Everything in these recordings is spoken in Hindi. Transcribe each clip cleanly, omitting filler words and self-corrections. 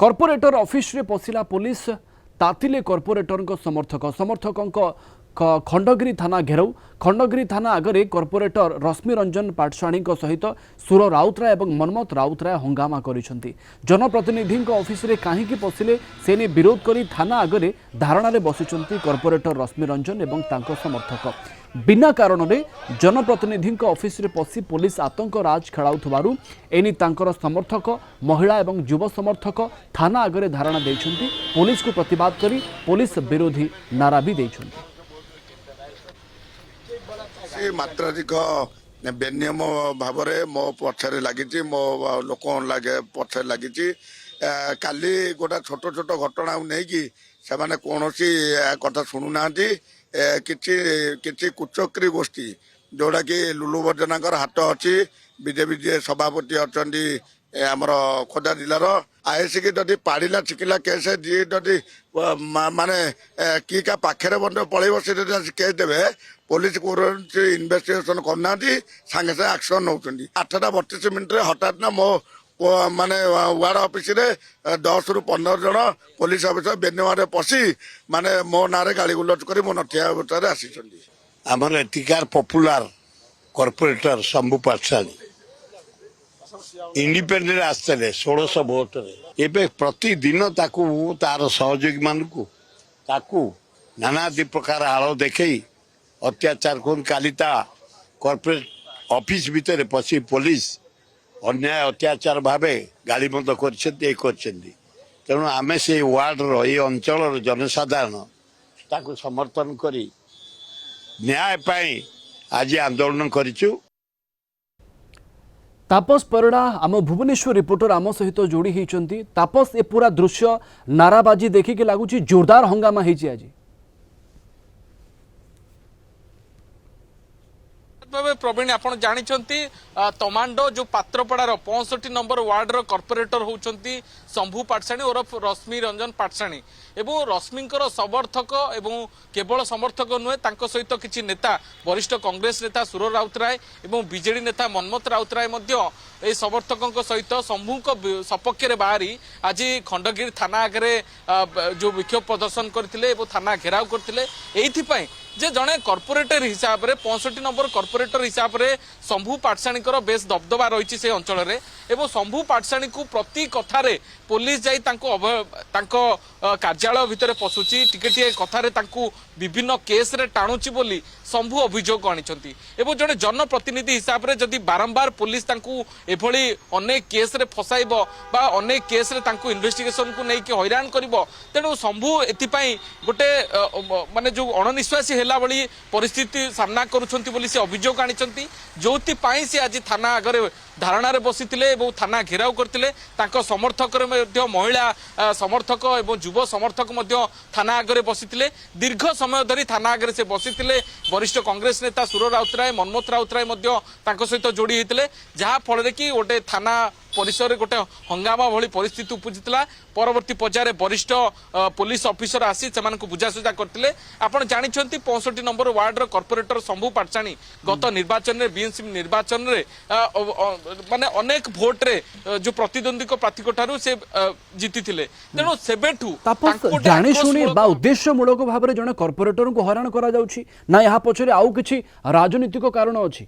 कॉर्पोरेटर ऑफिस रे पशिला पुलिस तातिले कॉर्पोरेटर समर्थकों खंडगिरी थाना घेराव खंडगिरी थाना आगे कॉर्पोरेटर रश्मि रंजन पाटशाणी सहित सुर राउतराय और मनमथ राउतराय हंगामा करिसेंती। जनप्रतिनिधि ऑफिस रे काहींकी पशिले सेने विरोध करी थाना आगे धारणा बसिचंती कॉर्पोरेटर रश्मि रंजन और तांको समर्थक। बिना कारण रे जनप्रतिनिधि ऑफिस रे पशि पुलिस आतंक राज खेलाउथबारु एनी तांकर समर्थक महिला और युव समर्थक थाना आगे धारणा देइछंती। पुलिस को प्रतिवाद करी पुलिस विरोधी नारा भी देइछंती। मात्राधिक बेनियम भाव मो पछरे लगी मो लोक लगे पछरे लगी काली गोटा छोट छोट घटना नहीं कि से कौन कथा शुणुना कि कुचक्री गोष्ठी जोड़ा कि लुलु बर्जनाकर हाथ अच्छी बीजेपी सभापति अच्छा आमर खोर्धा जिलार आईसी की जदि पाड़ा चिकिला केस जी जदि माने कि क्या पाखे पलैब से केस देवे पुलिस को इन्वेस्टिगेशन करना सांगे सांगे एक्शन नौ 8:32 मिनट हठात ना मो माने वार्ड ऑफिस रे 10 ରୁ 15 जन पुलिस ऑफिसर बेनियम पशि माने मो नारे गाड़ी गुलच कर मो नथिया अवस्था रे आसी आमर एटिकार पॉपुलर कॉर्पोरेटर शंभू पाटशाणी इंडिपेंडेंट आसते 1600 भोट रे प्रतिदिन तार सहयोगी मान नानादी प्रकार आड़ देखे अत्याचार कर कालिता कॉर्पोरेट ऑफिस भितर पशि पुलिस अन्याय अत्याचार भावे गाड़ी बंद कर तेणु आम से वार्ड रे अंचल जनसाधारण ताकू समर्थन करी न्याय पाई आज आंदोलन करिचु। तापस परिड़ा आम भुवनेश्वर रिपोर्टर आम सहित जोड़ी होती। तापस ए पूरा दृश्य नाराबाजी देखिके लगुच जोरदार हंगामा होती आज भाव प्रवीण आप जानते तमांडो जो पात्रपड़ार 65 नंबर वार्ड कॉर्पोरेटर होती शंभू पाटशाणी ओरफ रश्मि रंजन पाटशाणी एवं रश्मिंकर समर्थक एवं केवल समर्थक नुहे सहित किसी नेता वरिष्ठ कांग्रेस नेता सुर राउतराय एवं बीजेडी नेता मनमथ राउतराय ए समर्थकों सहित शंभू सपक्ष में बाहरी आज खंडगिरी थाना आगे जो विक्षोभ प्रदर्शन करते थाना घेराव करते जे जड़े कॉर्पोरेटर हिसाब से 65 नंबर कॉर्पोरेटर हिसाब से शंभू पाटशाणी बेस दबदबा रही से अंचल में एवं शंभू पाटशाणी को प्रति कथार पुलिस जाई कार्यालय भितर पशुची टिके कथार विभिन्न केस रे टाणुची बोली शंभू अभियोग आनी जड़े जनप्रतिनिधि हिसाब से जदि बारंबार पुलिस एभली अनेक केस रे फसाइब बा अनेक केस रे इन्वेस्टिगेशन को लेकिन हैरान कर तेणु शंभू एपाई गोटे माने जो अणनिश्वासी है भली परिस्थिति सामना करुँच से अभियोग आनी जो से आज थाना आगे धारणा बसी थाना घेराव करते समर्थक महिला समर्थक और युव समर्थक थाना आगे बसी दीर्घ समय धरी थाना आगे से बसी वरिष्ठ कांग्रेस नेता सुर राउतराय मनमथ राउतराय सहित जोड़ी होते जहाँफल कि गोटे थाना परिसर गोटे हंगामा भली परिस्थिति उपजिता परवर्ती पर्यायर वरिष्ठ पुलिस ऑफिसर आसी से बुझासुझा करते आपड़ जानते 65 नंबर वार्ड कॉर्पोरेटर शंभू पाटशाणी गत निर्वाचन में बीएमसी निर्वाचन में माने अनेक भोट रे जो प्रतिद्वंदी प्रार्थी ठारू से जीति तेणु सेबेठू जानी शुणी बा उद्देश्यमूलक भाव में जड़े कॉर्पोरेटर को हैरान करा जाउछि ना यहाँ पछरे आउ किछि राजनीतिक कारण अछि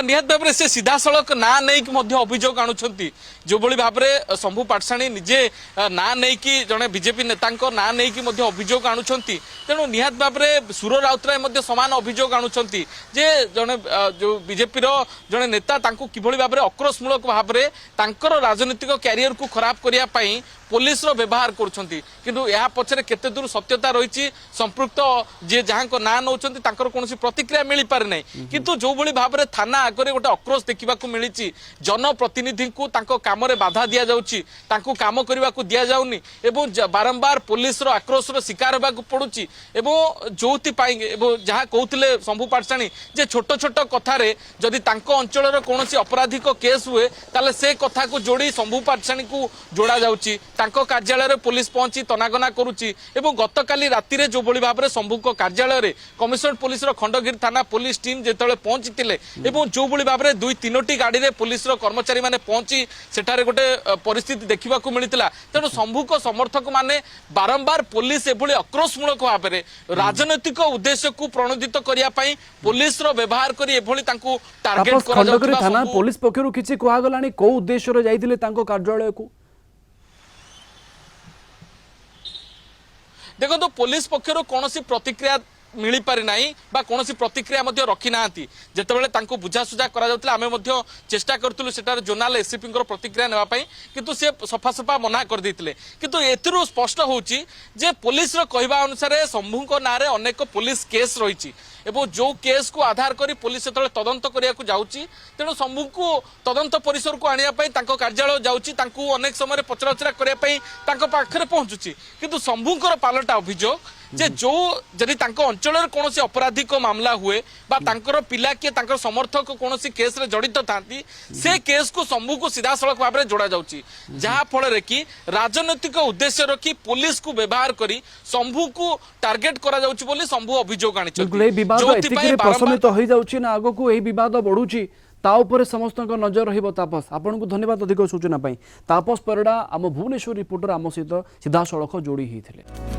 निहत भाव में से सीधा सड़क ना नहीं अभियोग आणुंट जो भाव में शंभू पाटशाणी निजे ना नहीं जड़े बीजेपी नेता ना नहीं अभियोग आणुंट तेणु निहत भाव में सुर राउतराय सामान अभियोग आणुंट जे जड़े जो बीजेपी जड़े नेता किभली भाव में आक्रोशमूलक भाव में राजनीतिक क्यारियर को खराब करने पुलिस रो व्यवहार करुछंती किंतु यहाँ पछरे केते दूर सत्यता रही संपृक्त जे जहाँ ना नौ कौन प्रतिक्रिया मिल पारे ना किंतु जो भली भाव में थाना आगे गोटे आक्रोश देखा मिली जनप्रतिनिधि को काम में बाधा दि जाऊँगी काम करने को दि जाऊनी बारंबार पुलिस रो आक्रोश रो शिकार होगा पड़ुची जो जहाँ कहते शंभू पाटशाणी जे छोट छोट कथार जदि अंचल कौन आपराधिक केस हुए ताले से कथा को जोड़ी शंभू पाटशाणी को जोड़ा जाउची तांको कार्यालय पुलिस पहुंची तनागना करुच्ची एवं गतकाली राति जो भली भाव में शंभु कार्यालय कमिशनर पुलिस खंडगिरी थाना पुलिस टीम जिते पहुंची जो भली भाव में 2-3टी गाड़ी में पुलिस कर्मचारी माने पहुंची सेठारे गोटे परिस्थिति देखा मिलता तेणु शंभु समर्थक माने बारंबार पुलिस एभली आक्रोशमूलक भाव में राजनैतिक उद्देश्य को प्रणोदित करने पुलिस व्यवहार कर टार्गेट खंडगिरी थाना पुलिस पक्षर किसी कहगला कौ उद्देश्य जाइए कार्यालय को देखो तो पुलिस पक्षर कौन प्रतिक्रिया मिल पारि ना बा कौन प्रतिक्रिया रखी ना जिते बुझासुझा आम चेष्टा करूँ सेटार जोनाल एससीपी प्रतिक्रिया नापी किंतु सी सफा सफा मना कर देते किंतु एथिरू स्पष्ट होची जे पुलिस कहवा अनुसार शंभु ना अनेक पुलिस केस रही एवं जो केस को आधार करी पुलिस जो तदंत करने जाऊँगी तेणु शंभु को तदंत परिसर को आने कार्यालय जाऊँगी अनेक समय पचराउचरा करने पाखे पहुँचुची किंतु शंभुकर पालटा अभियोग जे जो जदि अंचल कौन अपराधिक मामला हुए बा तांकर पिला किए तांकर समर्थक कौन केस रे जड़ित था से केस को शंभु को सीधा सड़क भाव में जोड़ा जाउची जहा फल कि राजनैतिक उद्देश्य रखी पुलिस को व्यवहार करी शंभु को टार्गेट करा जाउची बोली शंभु अभियोग आनी प्रशमित हो जाउची ना आगो को एही विवाद बढ़ुची ता उपरे समस्त नजर रहिबो तापस आपन को धन्यवाद अधिक सूचना पाई तापस परिडा आम भुवनेश्वर रिपोर्टर आम सहित सीधा सड़क जोड़ी होते।